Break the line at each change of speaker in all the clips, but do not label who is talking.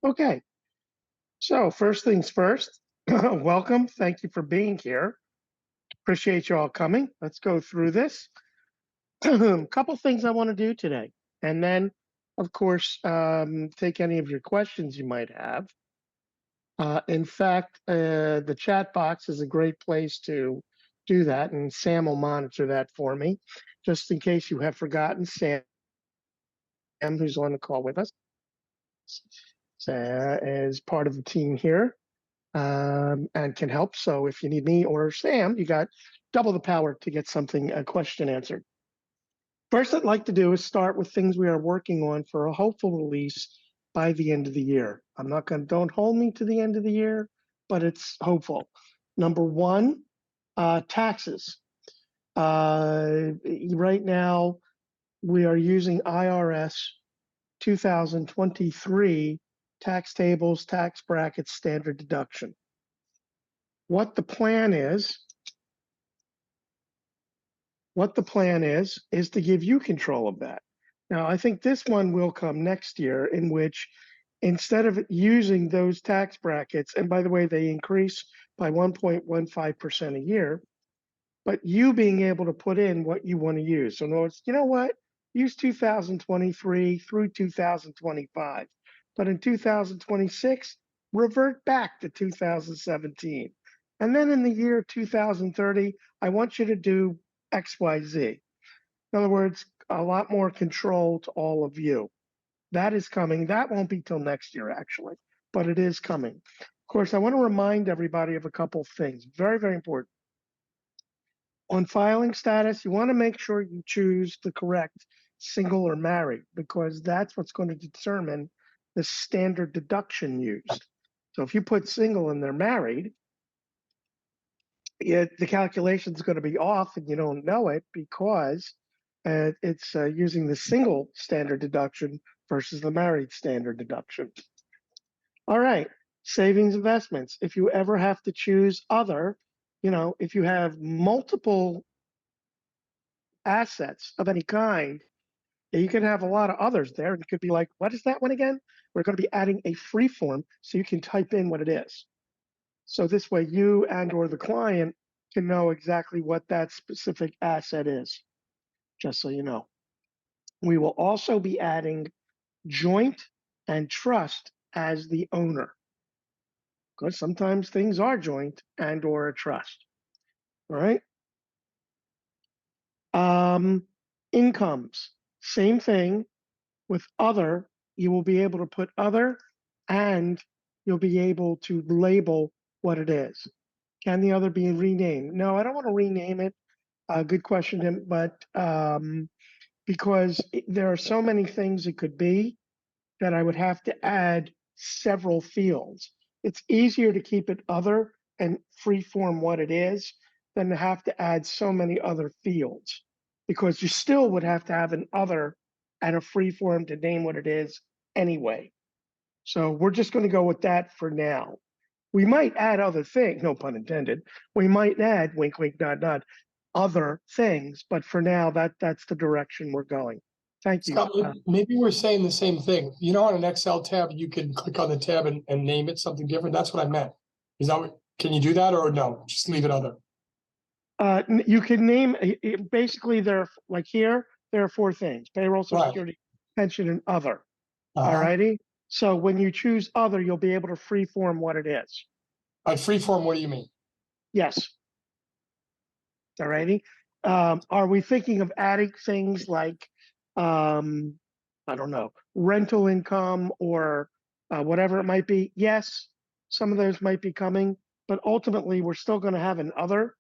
Okay, so first things first, welcome. Thank you for being here. Appreciate you all coming. Let's go through this. Couple things I want to do today, and then, of course, take any of your questions you might have. In fact, the chat box is a great place to do that, and Sam will monitor that for me, just in case you have forgotten. Sam, who's on the call with us, is part of the team here. And can help. So if you need me or Sam, you got double the power to get a question answered. First, I'd like to do is start with things we are working on for a hopeful release by the end of the year. I'm not going to, don't hold me to the end of the year, but it's hopeful. Number one, taxes. Right now, we are using IRS 2023 tax tables, tax brackets, standard deduction. What the plan is to give you control of that. Now, I think this one will come next year, in which instead of using those tax brackets, and by the way, they increase by 1.15% a year, but you being able to put in what you want to use. So in other words, you know what? Use 2023 through 2025, but in 2026, revert back to 2017. And then in the year 2030, I want you to do XYZ. In other words, a lot more control to all of you. That is coming. That won't be till next year, actually, but it is coming. Of course, I want to remind everybody of a couple things. Very, very important. On filing status, you want to make sure you choose the correct single or married, because that's what's going to determine the standard deduction used. So if you put single and they're married, the calculation is going to be off and you don't know it, because it's using the single standard deduction versus the married standard deduction. All right, savings investments. If you ever have to choose other, if you have multiple assets of any kind, you can have a lot of others there. And it could be like, what is that one again? We're going to be adding a free form so you can type in what it is. So this way you and or the client can know exactly what that specific asset is, just so you know. We will also be adding joint and trust as the owner, because sometimes things are joint and or a trust. All right. Incomes, same thing. With other, you will be able to put other, and you'll be able to label what it is. Can the other be renamed? No, I don't want to rename it. Good question, Tim, but because there are so many things it could be that I would have to add several fields. It's easier to keep it other and freeform what it is than to have to add so many other fields, because you still would have to have an other and a freeform to name what it is anyway. So we're just going to go with that for now. We might add other things, no pun intended. We might add, wink, wink, nod, nod, other things, but for now, that's the direction we're going. Thank you.
Scott, maybe we're saying the same thing. You know, on an Excel tab, you can click on the tab and name it something different. That's what I meant. Is that what, can you do that, or no? Just leave it other.
You can name, basically, there, like here, there are four things: payroll, social security, pension, and other. All righty. So when you choose other, you'll be able to freeform what it is.
By freeform, what do you mean?
Yes. All righty. Are we thinking of adding things like, I don't know, rental income or whatever it might be? Yes, some of those might be coming, but ultimately we're still going to have an other.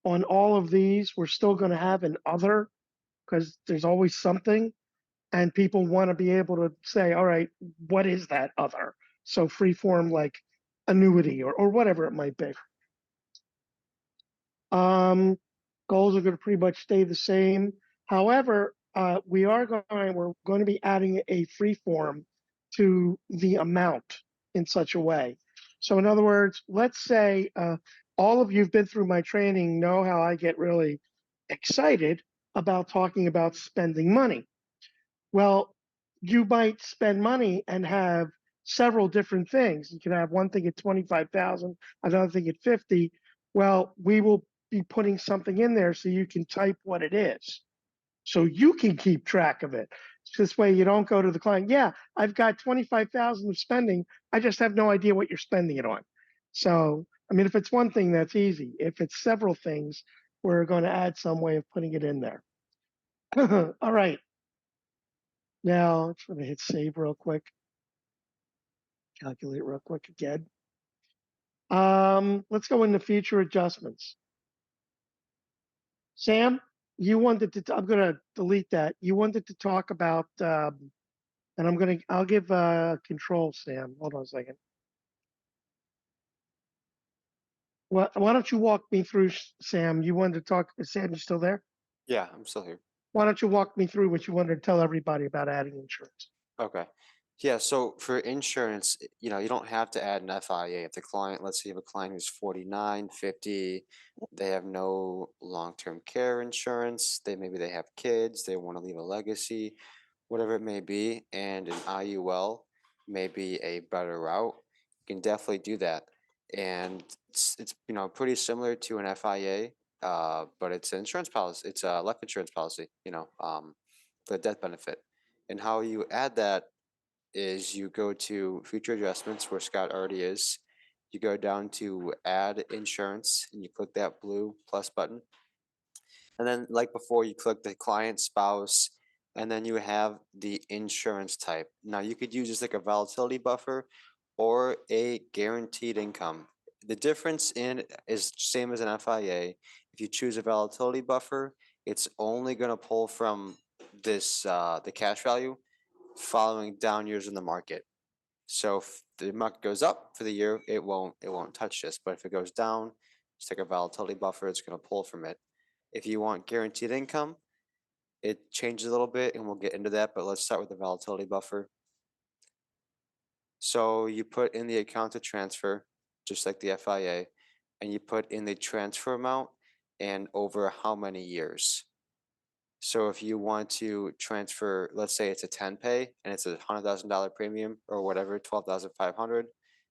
On all of these, we're still going to have an other, because there's always something, and people want to be able to say, all right, what is that other? So freeform, like annuity or whatever it might be. Goals are going to pretty much stay the same. However, we're going to be adding a free form to the amount in such a way. So in other words, let's say all of you've been through my training know how I get really excited about talking about spending money. Well, you might spend money and have several different things. You can have one thing at 25,000, another thing at 50. Well, we will be putting something in there so you can type what it is, so you can keep track of it. This way you don't go to the client, yeah, I've got 25,000 of spending. I just have no idea what you're spending it on. So, I mean, if it's one thing, that's easy. If it's several things, we're going to add some way of putting it in there. All right. Now, I'm going to hit save real quick. Calculate real quick again. Let's go into future adjustments. Sam, you wanted to, I'm going to delete that. You wanted to talk about, and I'll give control, Sam. Hold on a second. Why don't you walk me through, Sam? You wanted to talk, Sam, you still there?
Yeah, I'm still here.
Why don't you walk me through what you wanted to tell everybody about adding insurance?
Okay. Yeah, so for insurance, you know, you don't have to add an FIA. If the client, let's say you have a client who's 49, 50, they have no long-term care insurance, maybe they have kids, they want to leave a legacy, whatever it may be, and an IUL may be a better route, you can definitely do that. And it's you know, pretty similar to an FIA, but it's an insurance policy, it's a life insurance policy, you know, for the death benefit. And how you add that is you go to future adjustments where Scott already is. You go down to add insurance and you click that blue plus button. And then like before, you click the client spouse and then you have the insurance type. Now you could use just like a volatility buffer or a guaranteed income. The difference in is same as an FIA. If you choose a volatility buffer, it's only going to pull from this the cash value following down years in the market. So if the market goes up for the year, it won't touch this. But if it goes down, just like a volatility buffer, it's going to pull from it. If you want guaranteed income, it changes a little bit, and we'll get into that. But let's start with the volatility buffer. So you put in the account to transfer, just like the FIA, and you put in the transfer amount and over how many years. So if you want to transfer, let's say it's a 10 pay and it's a $100,000 premium or whatever, 12,500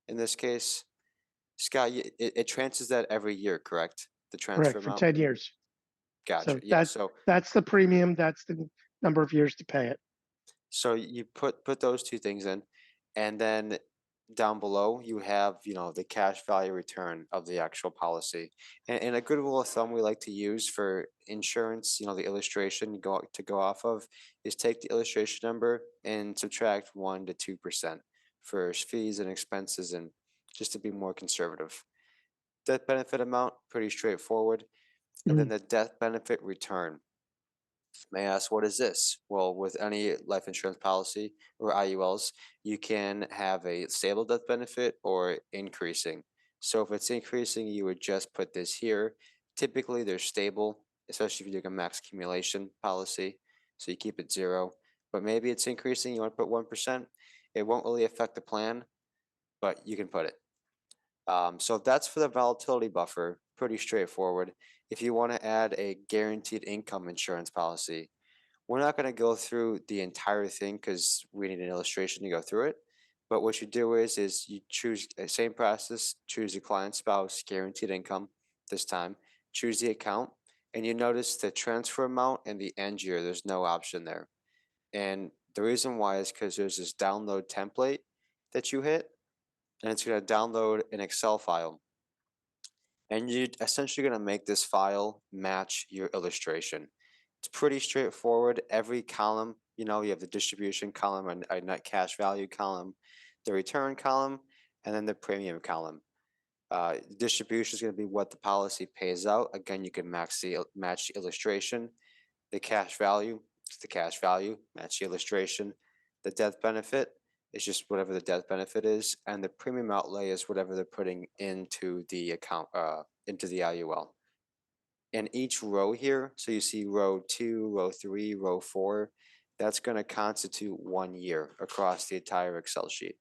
in this case, Scott, it transfers that every year, correct? The transfer
Correct, for
amount?
10 years.
Gotcha.
So
Yeah. So
that's the premium. That's the number of years to pay it.
so you put those two things in, and then down below you have, you know, the cash value return of the actual policy. And a good rule of thumb we like to use for insurance, you know, the illustration you go off of is take the illustration number and subtract 1 to 2% for fees and expenses, and just to be more conservative. Death benefit amount, pretty straightforward. And then
Mm.
the death benefit return. May I ask, what is this? Well, with any life insurance policy or IULs, you can have a stable death benefit or increasing. So if it's increasing, you would just put this here. Typically, they're stable, especially if you're doing a max accumulation policy. So you keep it 0. But maybe it's increasing, you want to put 1%. It won't really affect the plan, but you can put it. So that's for the volatility buffer, pretty straightforward. If you want to add a guaranteed income insurance policy, we're not going to go through the entire thing because we need an illustration to go through it. But what you do is you choose the same process, choose your client spouse, guaranteed income this time, choose the account, and you notice the transfer amount and the end year, there's no option there. And the reason why is because there's this download template that you hit, and it's going to download an Excel file. And you're essentially going to make this file match your illustration. It's pretty straightforward. Every column, you know, you have the distribution column and a net cash value column, the return column, and then the premium column. Distribution is going to be what the policy pays out. Again, you can match the illustration. The cash value is the cash value, match the illustration. The death benefit is just whatever the death benefit is, and the premium outlay is whatever they're putting into the account, into the IUL. And each row here, so you see row 2, row 3, row 4, that's going to constitute 1 year across the entire Excel sheet.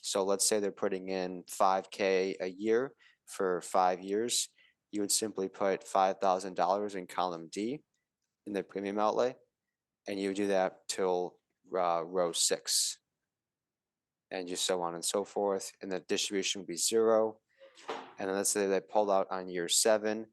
So let's say they're putting in 5K a year for 5 years. You would simply put $5,000 in column D in the premium outlay, and you would do that till row 6. and just so on and so forth. And the distribution would be 0. And then let's say they pulled out on year 7,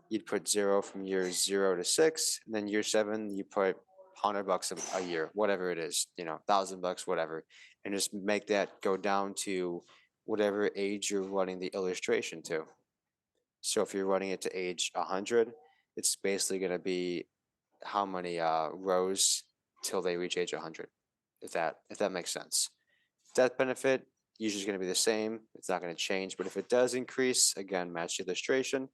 you'd put 0 from year 0 to 6, and then year 7 you put $100 a year, whatever it is, $1,000, whatever, and just make that go down to whatever age you're running the illustration to. So if you're running it to age 100, it's basically going to be how many rows till they reach age 100, if that makes sense. Death benefit usually is going to be the same. It's not going to change, but if it does increase, again, match the illustration.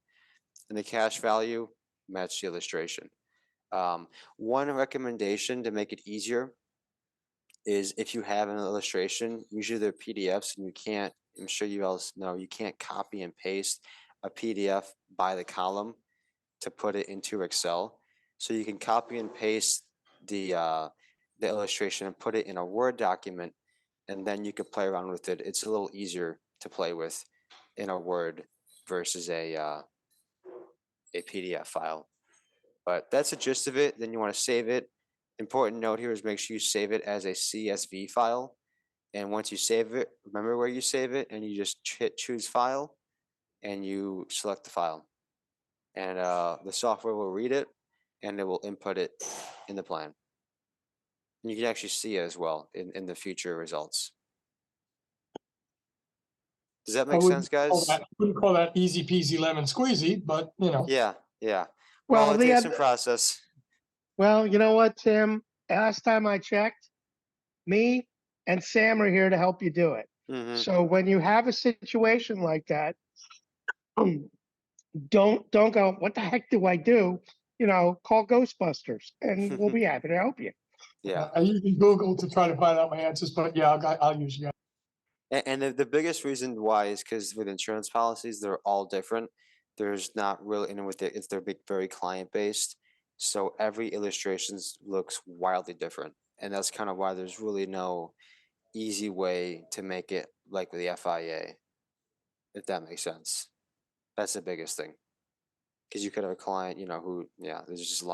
And the cash value, match the illustration. One recommendation to make it easier is if you have an illustration, usually they're PDFs, and you can't, I'm sure you all know, you can't copy and paste a PDF by the column to put it into Excel. So you can copy and paste the illustration and put it in a Word document, and then you can play around with it. It's a little easier to play with in a Word versus a PDF file. But that's the gist of it. Then you want to save it. Important note here is make sure you save it as a CSV file. And once you save it, remember where you save it, and you just hit choose file, and you select the file. And the software will read it, and it will input it in the plan. And you can actually see it as well in the future results. Does that make sense, guys?
I wouldn't call that easy peasy lemon squeezy, but
Yeah.
Well,
Well, it takes some process.
Well, you know what, Tim? Last time I checked, me and Sam are here to help you do it.
Mhm.
So when you have a situation like that, don't go, what the heck do I do? Call Ghostbusters, and we'll be happy to help you.
Yeah.
I usually Google to try to find out my answers, but yeah, I'll use you.
And the biggest reason why is because with insurance policies, they're all different. There's not really, and they're very client based. So every illustrations looks wildly different. And that's kind of why there's really no easy way to make it like with the FIA, if that makes sense. That's the biggest thing. Because you could have a client, there's just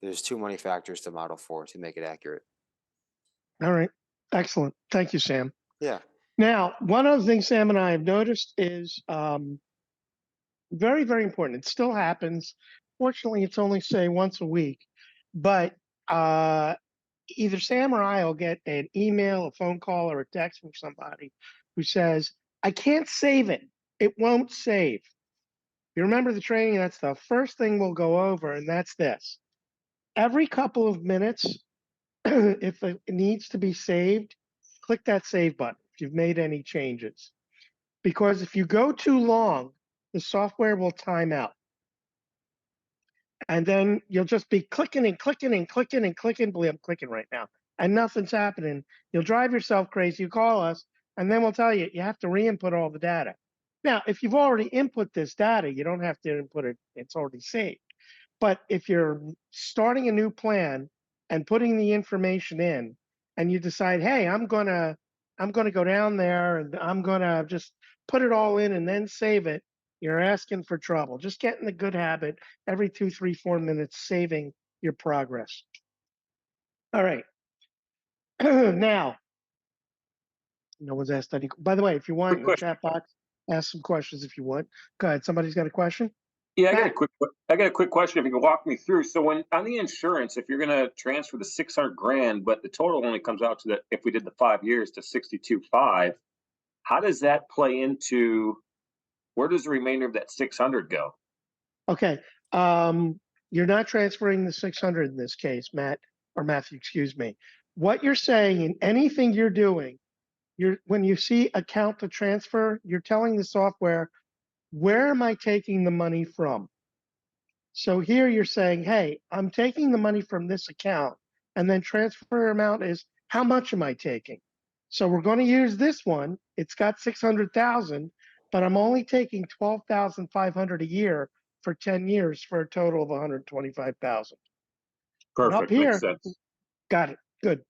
there's too many factors to model for to make it accurate.
All right. Excellent. Thank you, Sam.
Yeah.
Now, one other thing Sam and I have noticed is very, very important. It still happens. Fortunately, it's only, say, once a week. But either Sam or I will get an email, a phone call, or a text from somebody who says, I can't save it. It won't save. You remember the training? That's the first thing we'll go over, and that's this. Every couple of minutes, if it needs to be saved, click that save button if you've made any changes. Because if you go too long, the software will time out. And then you'll just be clicking and clicking and clicking and clicking. Believe I'm clicking right now, and nothing's happening. You'll drive yourself crazy. You call us, and then we'll tell you have to re-input all the data. Now, if you've already input this data, you don't have to input it. It's already saved. But if you're starting a new plan and putting the information in, and you decide, hey, I'm gonna go down there and I'm gonna just put it all in and then save it, you're asking for trouble. Just get in the good habit every 2, 3, 4 minutes, saving your progress. All right. Now, no one's asked any. By the way, if you want in the chat box, ask some questions if you want. Go ahead. Somebody's got a question?
Yeah, I got a quick question. If you can walk me through. So when on the insurance, if you're going to transfer the 600 grand, but the total only comes out to that, if we did the 5 years to 62.5, how does that play into, where does the remainder of that 600 go?
Okay. You're not transferring the 600 in this case, Matthew, excuse me. What you're saying in anything you're doing, when you see account to transfer, you're telling the software, where am I taking the money from? So here you're saying, hey, I'm taking the money from this account, and then transfer amount is how much am I taking? So we're going to use this one. It's got 600,000, but I'm only taking 12,500 a year for 10 years for a total of 125,000.
Perfect.
Up here,
Makes sense.
got it. Good.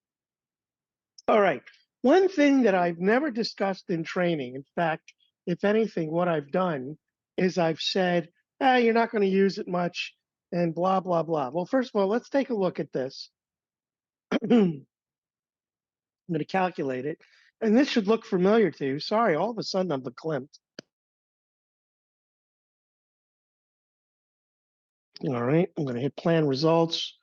All right. One thing that I've never discussed in training, in fact, if anything, what I've done is I've said, you're not going to use it much and blah, blah, blah. Well, first of all, let's take a look at this. I'm going to calculate it. And this should look familiar to you. Sorry, all of a sudden I'm verklempt. All right, I'm going to hit plan results.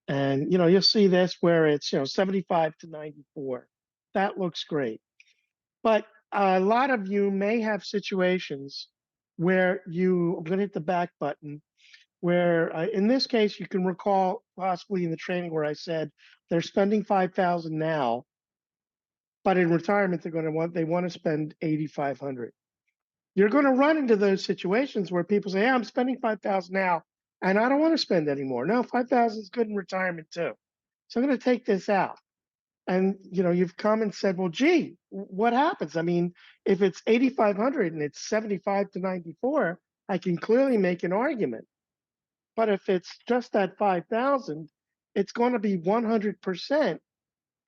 And, you'll see this where it's, 75 to 94. That looks great. But a lot of you may have situations where I'm going to hit the back button, where in this case, you can recall possibly in the training where I said they're spending 5,000 now, but in retirement, they want to spend 8,500. You're going to run into those situations where people say, I'm spending 5,000 now and I don't want to spend anymore. No, 5,000 is good in retirement too. So I'm going to take this out. And you've come and said, well, gee, what happens? I mean, if it's 8,500 and it's 75 to 94, I can clearly make an argument. But if it's just that 5,000, it's going to be 100%.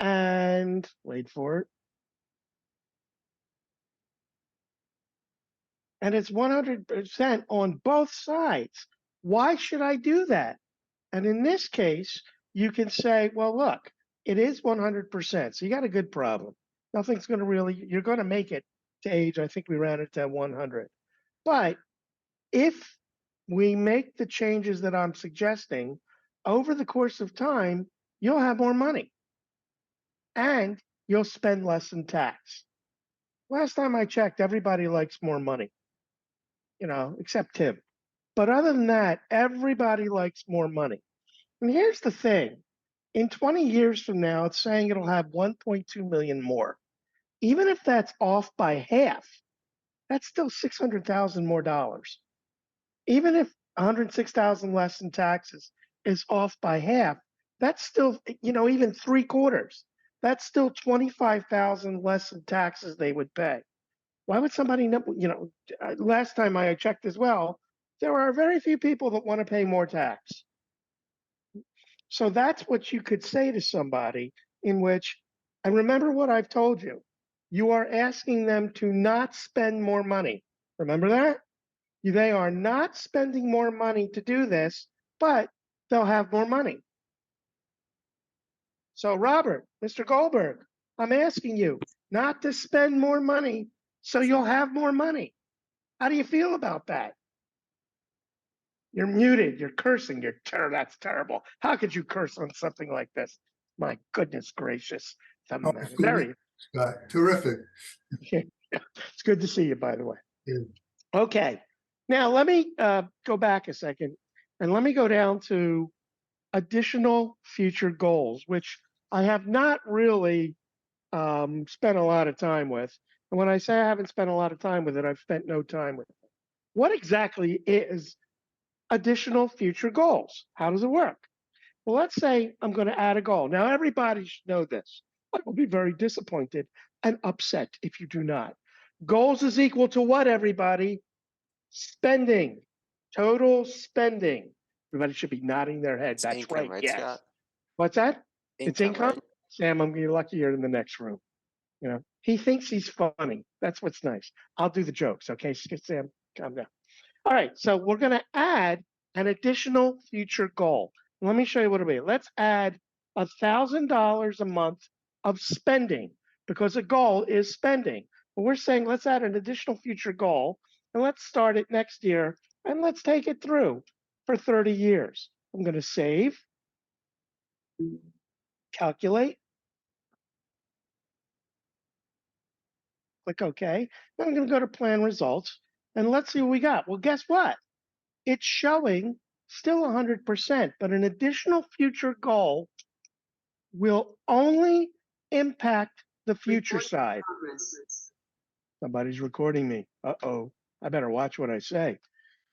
And wait for it. And it's 100% on both sides. Why should I do that? And in this case, you can say, well, look, it is 100%. So you got a good problem. Nothing's going to you're going to make it to age. I think we ran it to 100. But if we make the changes that I'm suggesting over the course of time, you'll have more money and you'll spend less in tax. Last time I checked, everybody likes more money, except Tim. But other than that, everybody likes more money. And here's the thing. In 20 years from now, it's saying it'll have 1.2 million more. Even if that's off by half, that's still 600,000 more dollars. Even if 106,000 less in taxes is off by half, that's still, even 3/4. That's still 25,000 less in taxes they would pay. Why would somebody, last time I checked as well, there are very few people that want to pay more tax. So that's what you could say to somebody in which, and remember what I've told you, you are asking them to not spend more money. Remember that? They are not spending more money to do this, but they'll have more money. So Robert, Mr. Goldberg, I'm asking you not to spend more money so you'll have more money. How do you feel about that? You're muted. You're cursing. That's terrible. How could you curse on something like this? My goodness gracious.
Terrific.
It's good to see you, by the way.
Yeah.
Okay. Now, let me go back a second, and let me go down to additional future goals, which I have not really spent a lot of time with. And when I say I haven't spent a lot of time with it, I've spent no time with it. What exactly is additional future goals? How does it work? Well, let's say I'm going to add a goal. Now, everybody should know this. I will be very disappointed and upset if you do not. Goals is equal to what, everybody? Spending. Total spending. Everybody should be nodding their head. That's
income,
right. Yes.
Scott?
What's that? It's income?
Right?
Sam, I'm going to be luckier in the next room. He thinks he's funny. That's what's nice. I'll do the jokes. Okay, Sam, calm down. All right, so we're going to add an additional future goal. Let me show you what it'll be. Let's add $1,000 a month of spending because a goal is spending. But we're saying let's add an additional future goal and let's start it next year and let's take it through for 30 years. I'm going to save, calculate, click OK. Then I'm going to go to plan results and let's see what we got. Well, guess what? It's showing still 100%, but an additional future goal will only impact the future side. Somebody's recording me. Uh-oh. I better watch what I say.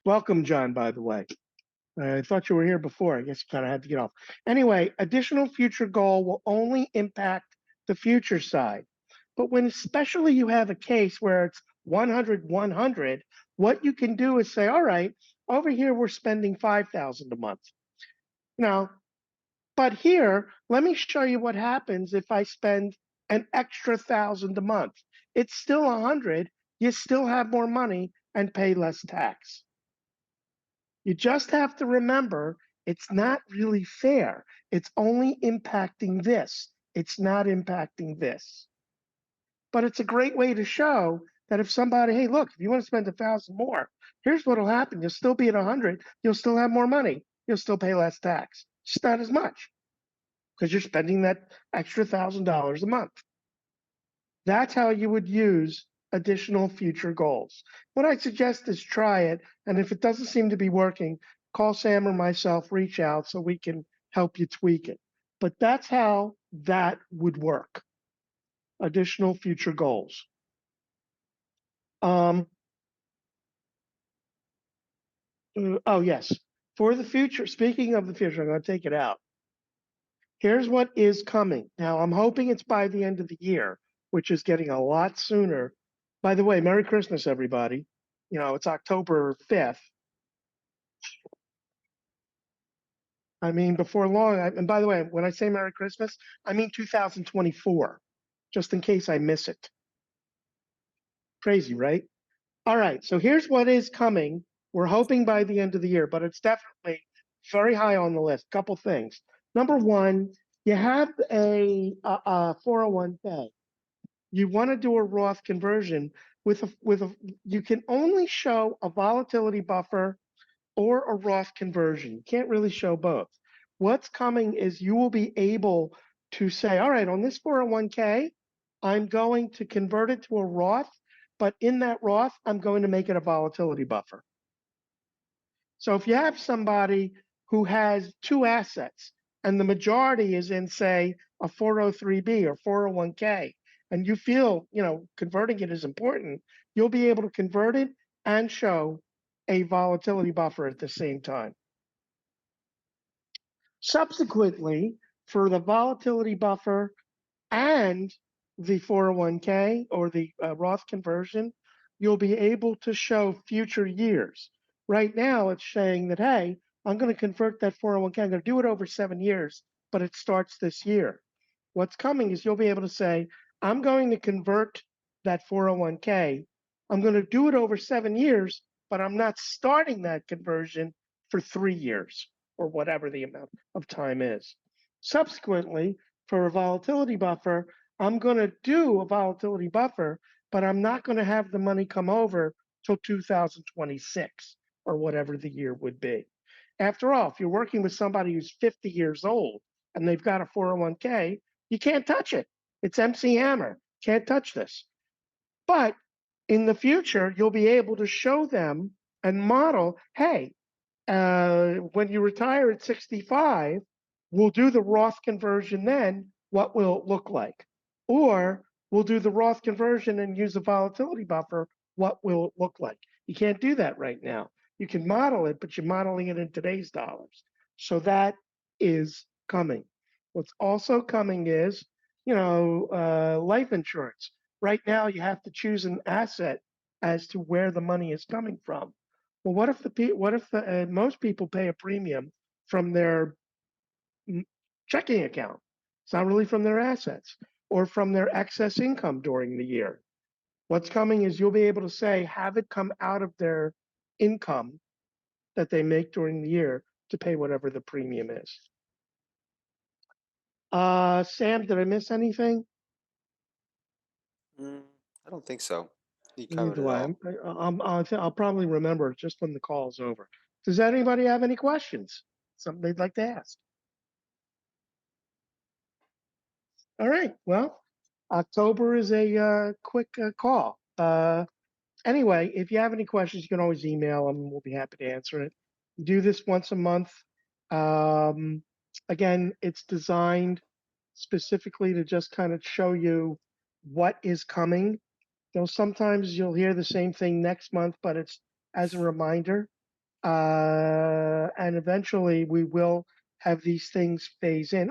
Welcome, John, by the way. I thought you were here before. I guess you kind of had to get off. Anyway, additional future goal will only impact the future side. But when especially you have a case where it's 100, 100, what you can do is say, all right, over here we're spending 5,000 a month. Now, but here, let me show you what happens if I spend an extra 1,000 a month. It's still 100. You still have more money and pay less tax. You just have to remember it's not really fair. It's only impacting this. It's not impacting this. but it's a great way to show that if somebody, hey, look, if you want to spend 1,000 more, here's what'll happen. You'll still be at 100. You'll still have more money. You'll still pay less tax. Just not as much because you're spending that extra $1,000 a month. That's how you would use additional future goals. What I suggest is try it. And if it doesn't seem to be working, call Sam or myself, reach out so we can help you tweak it. But that's how that would work. Additional future goals. Oh, yes. For the future, speaking of the future, I'm going to take it out. Here's what is coming. Now, I'm hoping it's by the end of the year, which is getting a lot sooner. By the way, Merry Christmas, everybody. You know, it's October 5th. I mean, before long, and by the way, when I say Merry Christmas, I mean 2024, just in case I miss it. Crazy, right? All right, so here's what is coming. We're hoping by the end of the year, but it's definitely very high on the list. Couple things. Number one, you have a 401k. You want to do a Roth conversion with a you can only show a volatility buffer or a Roth conversion. You can't really show both. What's coming is you will be able to say, all right, on this 401k, I'm going to convert it to a Roth, but in that Roth, I'm going to make it a volatility buffer. So if you have somebody who has two assets and the majority is in, say, a 403b or 401k, and you feel, you know, converting it is important, you'll be able to convert it and show a volatility buffer at the same time. Subsequently, for the volatility buffer and the 401k or the Roth conversion, you'll be able to show future years. Right now, it's saying that, hey, I'm going to convert that 401k. I'm going to do it over 7 years, but it starts this year. What's coming is you'll be able to say, I'm going to convert that 401k. I'm going to do it over 7 years, but I'm not starting that conversion for 3 years or whatever the amount of time is. Subsequently, for a volatility buffer, I'm going to do a volatility buffer, but I'm not going to have the money come over till 2026 or whatever the year would be. After all, if you're working with somebody who's 50 years old and they've got a 401k, you can't touch it. It's MC Hammer. Can't touch this. But in the future, you'll be able to show them and model, hey, when you retire at 65, we'll do the Roth conversion then. What will it look like? Or we'll do the Roth conversion and use a volatility buffer. What will it look like? You can't do that right now. You can model it, but you're modeling it in today's dollars. So that is coming. What's also coming is, you know, life insurance. Right now, you have to choose an asset as to where the money is coming from. Well, what if most people pay a premium from their checking account? It's not really from their assets or from their excess income during the year. What's coming is you'll be able to say, have it come out of their income that they make during the year to pay whatever the premium is. Sam, did I miss anything?
I don't think so. You
Neither
covered
do
it
I.
all.
I'll probably remember it just when the call is over. Does anybody have any questions? Something they'd like to ask? All right. Well, October is a quick call. Anyway, if you have any questions, you can always email them. We'll be happy to answer it. We do this once a month. Again, it's designed specifically to just kind of show you what is coming. Though sometimes you'll hear the same thing next month, but it's as a reminder. And eventually we will have these things phase in.